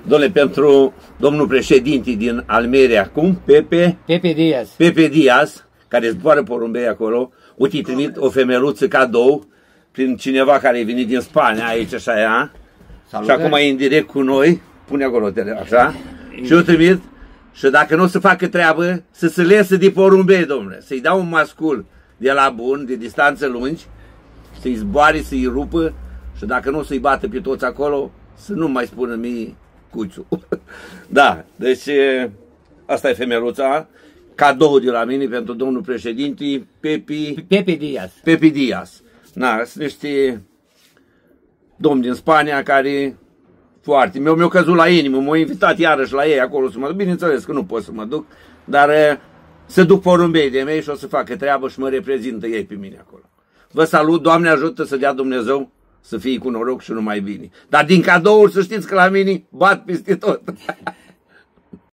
Dom'le, pentru domnul președinte din Almeria, cum? Pepe Diaz. Pepe Diaz, care zboară porumbei acolo, uite, trimit o femeluță cadou prin cineva care e venit din Spania, aici așa ea. Și acum e în direct cu noi, pune acolo, așa, și eu trimit, și dacă nu o să facă treabă, să se lese de porumbei, domnule, să-i dau un mascul de la bun, de distanțe lungi, să-i zboare, să-i rupă, și dacă nu să-i bată pe toți acolo, să nu mai spună mie Cuțu. Da, deci asta e femeluța, cadou de la mine pentru domnul președinte Pepe Diaz. Pepe Diaz. Na, sunt niște domni din Spania care foarte, mi-au căzut la inimă, m-au invitat iarăși la ei acolo să mă duc, bineînțeles că nu pot să mă duc, dar să duc porumbei de mei și o să facă treabă și mă reprezintă ei pe mine acolo. Vă salut, Doamne ajută să dea Dumnezeu să fie cu noroc și numai bine. Dar din cadouri să știți că la mine bat peste tot.